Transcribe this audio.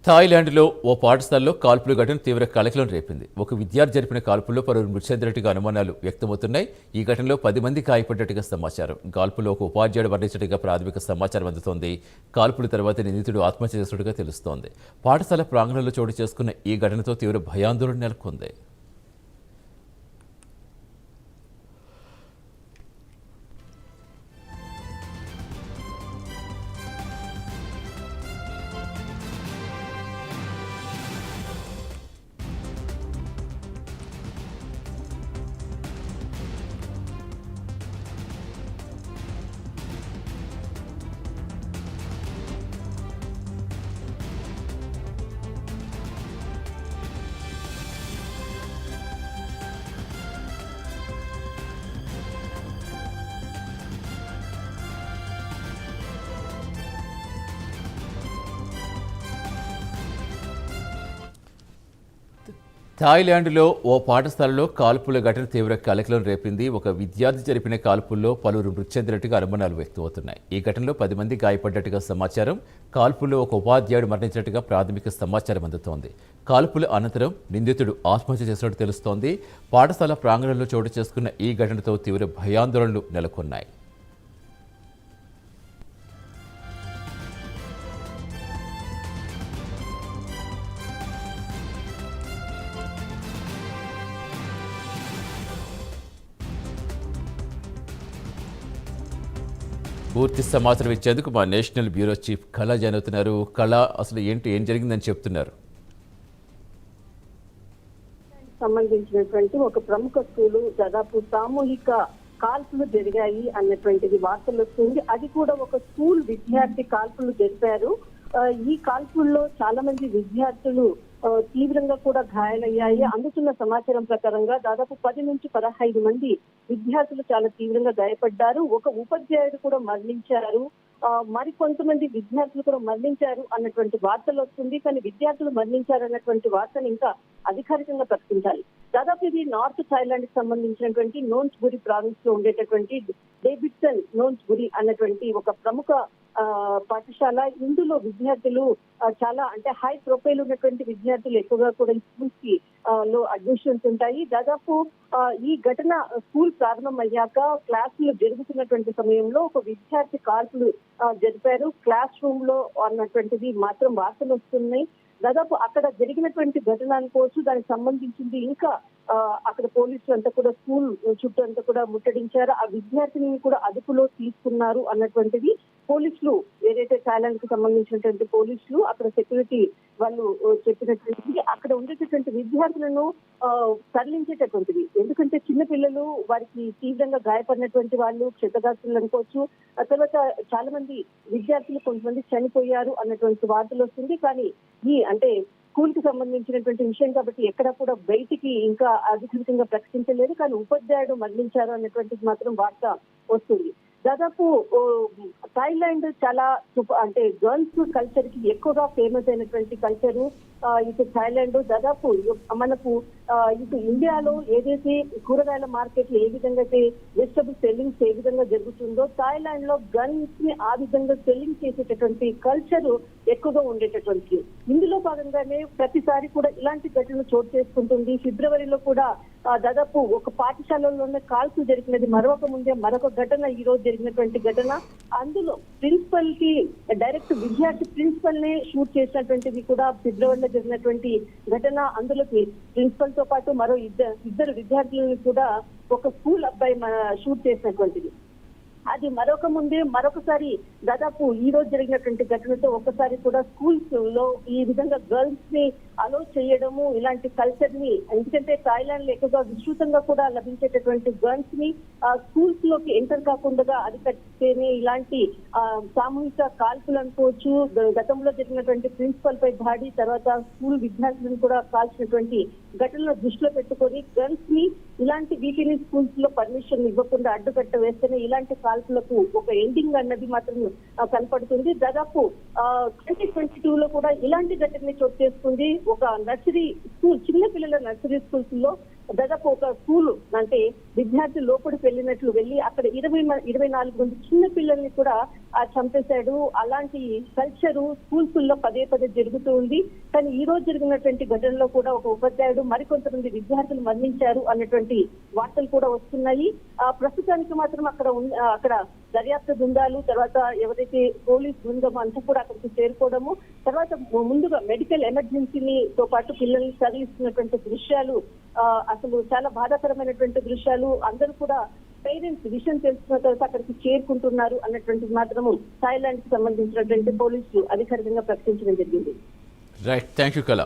థాయిలాండ్లో ఓ పాఠశాలలో కాల్పుల ఘటన తీవ్ర కలకలం రేపింది. ఒక విద్యార్థి జరిపిన కాల్పుల్లో పలువురు మృతి చెందినట్టుగా అనుమానాలు వ్యక్తమవుతున్నాయి. ఈ ఘటనలో 10 మంది గాయపడ్డట్టుగా సమాచారం. కాల్పుల్లో ఒక ఉపాధ్యాయుడు మరణించినట్టుగా ప్రాథమిక సమాచారం అందుతోంది. కాల్పుల తర్వాత నిందితుడు ఆత్మహత్య చేసినట్టుగా తెలుస్తోంది. పాఠశాల ప్రాంగణంలో చోటు చేసుకున్న ఈ ఘటనతో తీవ్ర భయాందోళన నెలకొంది. థాయిలాండ్లో ఓ పాఠశాలలో కాల్పుల ఘటన తీవ్ర కలకలం రేపింది. ఒక విద్యార్థి జరిపిన కాల్పుల్లో పలువురు మృతి చెందినట్టుగా అనుమానాలు వ్యక్తమవుతున్నాయి. ఈ ఘటనలో 10 మంది గాయపడ్డట్టుగా సమాచారం. కాల్పుల్లో ఒక ఉపాధ్యాయుడు మరణించినట్టుగా ప్రాథమిక సమాచారం అందుతోంది. కాల్పుల అనంతరం నిందితుడు ఆత్మహత్య చేసినట్టు తెలుస్తోంది. పాఠశాల ప్రాంగణంలో చోటు చేసుకున్న ఈ ఘటనతో తీవ్ర భయాందోళనలు నెలకొన్నాయి. పూర్తి సమాచారం ఇచ్చేందుకు మా నేషనల్ బ్యూరో చీఫ్ కళ జాయిన్ అవుతున్నారు. కళ, అసలు ఏం జరిగిందని చెప్తున్నారు? సంబంధించినటువంటి ఒక ప్రముఖ స్కూలు దాదాపు సామూహిక కాల్పులు జరిగాయి అన్నటువంటిది వార్తలు వస్తుంది. అది కూడా ఒక స్కూల్ విద్యార్థి కాల్పులు జరిపారు. ఈ కాల్పుల్లో చాలా మంది విద్యార్థులు తీవ్రంగా కూడా గాయాలయ్యాయి. అందుతున్న సమాచారం ప్రకారంగా దాదాపు 10 నుంచి 15 మంది విద్యార్థులు చాలా తీవ్రంగా గాయపడ్డారు. ఒక ఉపాధ్యాయుడు కూడా మరణించారు. మరికొంతమంది విద్యార్థులు కూడా మరణించారు అన్నటువంటి వార్తలు వస్తుంది. కానీ విద్యార్థులు మరణించారు అన్నటువంటి వార్తను ఇంకా అధికారికంగా ప్రకటించాలి. దాదాపు ఇది నార్త్ థాయిలాండ్ కి సంబంధించినటువంటి నోన్స్బురి ప్రావిన్స్ లో ఉండేటటువంటి డేవిడ్సన్ నోన్స్బురి అన్నటువంటి ఒక ప్రముఖ పాఠశాల. ఇందులో విద్యార్థులు చాలా అంటే హై ప్రొఫైల్ ఉన్నటువంటి విద్యార్థులు ఎక్కువగా కూడా స్కూల్స్ కి లో అడ్మిషన్స్ ఉంటాయి. దాదాపు ఈ ఘటన స్కూల్ ప్రారంభం అయ్యాక క్లాసులు జరుగుతున్నటువంటి సమయంలో ఒక విద్యార్థి కాల్పులు జరిపారు క్లాస్ రూమ్ లో అన్నటువంటిది మాత్రం వార్తలు వస్తున్నాయి. దాదాపు అక్కడ జరిగినటువంటి ఘటన అనుకోవచ్చు. దానికి సంబంధించింది ఇంకా అక్కడ పోలీసులు అంతా కూడా స్కూల్ చుట్టూ అంతా కూడా ముట్టడించారు. ఆ విద్యార్థిని కూడా అదుపులో తీసుకున్నారు అన్నటువంటిది పోలీసులు, ఏదైతే థాయిలాండ్ కు సంబంధించినటువంటి పోలీసులు అక్కడ సెక్యూరిటీ వాళ్ళు చెప్పినటువంటిది. అక్కడ ఉండేటటువంటి విద్యార్థులను తరలించేటటువంటిది. ఎందుకంటే చిన్న పిల్లలు, వారికి తీవ్రంగా గాయపడినటువంటి వాళ్ళు, క్షతగాత్రులు అనుకోవచ్చు. ఆ తర్వాత చాలా మంది విద్యార్థులు కొంతమంది చనిపోయారు అన్నటువంటి వార్తలు వస్తుంది. కానీ అంటే స్కూల్ కి సంబంధించినటువంటి విషయం కాబట్టి ఎక్కడా కూడా బయటికి ఇంకా అధికారికంగా ప్రకటించలేదు. కానీ ఉపాధ్యాయుడు మరణించారు అన్నటువంటిది మాత్రం వార్త వస్తుంది. దాదాపు థాయిలాండ్ చాలా అంటే గర్ల్స్ కల్చర్ కి ఎక్కువగా ఫేమస్ అయినటువంటి కల్చరు ఇటు థాయిలాండ్. దాదాపు మనకు ఇటు ఇండియాలో ఏదైతే కూరగాయల మార్కెట్ లో ఏ విధంగా అయితే వెజిటబుల్ సెల్లింగ్స్ ఏ విధంగా జరుగుతుందో, థాయిలాండ్ లో గన్స్ ని ఆ విధంగా సెల్లింగ్ చేసేటటువంటి కల్చర్ ఎక్కువగా ఉండేటటువంటి. ఇందులో భాగంగానే ప్రతిసారి కూడా ఇలాంటి ఘటనలు చోటు చేసుకుంటుంది. ఫిబ్రవరిలో కూడా దాదాపు ఒక పాఠశాలలోనే కాల్పులు జరిగినది. మరొక ఘటన ఈ రోజు జరిగినటువంటి ఘటన. అందులో ప్రిన్సిపల్ కి డైరెక్ట్ విద్యార్థి ప్రిన్సిపల్ నే షూట్ చేసినటువంటిది కూడా ఫిబ్రవరిలో జరిగినటువంటి ఘటన. అందులోకి ప్రిన్సిపల్ తో పాటు మరో ఇద్దరు విద్యార్థులను కూడా ఒక స్కూల్ అబ్బాయి షూట్ చేసినటువంటిది. అది మరొకసారి దాదాపు ఈ రోజు జరిగినటువంటి ఘటనతో ఒకసారి కూడా స్కూల్స్ లో ఈ విధంగా గర్ల్స్ ని అలో చేయడము, ఇలాంటి కల్చర్ ని, ఎందుకంటే థాయిలాండ్ లో ఎక్కువగా విస్తృతంగా కూడా లభించేటటువంటి గర్ల్స్ ని స్కూల్స్ లోకి ఎంటర్ కాకుండా అరికట్టేనే ఇలాంటి సామూహిక కాల్పులు అనుకోవచ్చు. గతంలో జరిగినటువంటి ప్రిన్సిపల్ పై దాడి, తర్వాత స్కూల్ విద్యార్థులను కూడా కాల్చినటువంటి ఘటనలను దృష్టిలో పెట్టుకొని గర్ల్స్ ని వీటిని స్కూల్స్ లో పర్మిషన్ ఇవ్వకుండా అడ్డుకట్ట వేస్తేనే ఇలాంటి కాల్పులకు ఒక ఎండింగ్ అన్నది మాత్రం కనపడుతుంది. దాదాపు 2022 లో కూడా ఇలాంటి ఘటన చోటు చేసుకుంది. ఒక నర్సరీ స్కూల్, చిన్న పిల్లల నర్సరీ స్కూల్స్ లో దాదాపు ఒక స్కూల్ అంటే విద్యార్థి లోపలికి వెళ్ళి అక్కడ 24 మంది చిన్న పిల్లల్ని కూడా చంపేశాడు. అలాంటి కల్చరు స్కూల్స్ లో పదే జరుగుతూ ఉంది. కానీ ఈ రోజు జరిగినటువంటి ఘటనలో కూడా ఒక ఉపాధ్యాయుడు మరికొంతమంది విద్యార్థులు మరణించారు అన్నటువంటి వార్తలు కూడా వస్తున్నాయి. ప్రస్తుతానికి మాత్రం అక్కడ దర్యాప్తు బృందాలు, తర్వాత ఎవరైతే పోలీస్ బృందం అంతా కూడా అక్కడికి చేరుకోవడము, తర్వాత ముందుగా మెడికల్ ఎమర్జెన్సీతో పాటు పిల్లల్ని తరలిస్తున్నటువంటి దృశ్యాలు అసలు చాలా బాధాకరమైనటువంటి దృశ్యాలు. అందరూ కూడా పేరెంట్స్ విషయం తెలుసుకున్న తర్వాత అక్కడికి చేరుకుంటున్నారు అన్నటువంటిది మాత్రము థాయిలాండ్ కి సంబంధించినటువంటి పోలీసులు అధికారికంగా ప్రకటించడం జరిగింది. రైట్, థ్యాంక్ యూ కళ.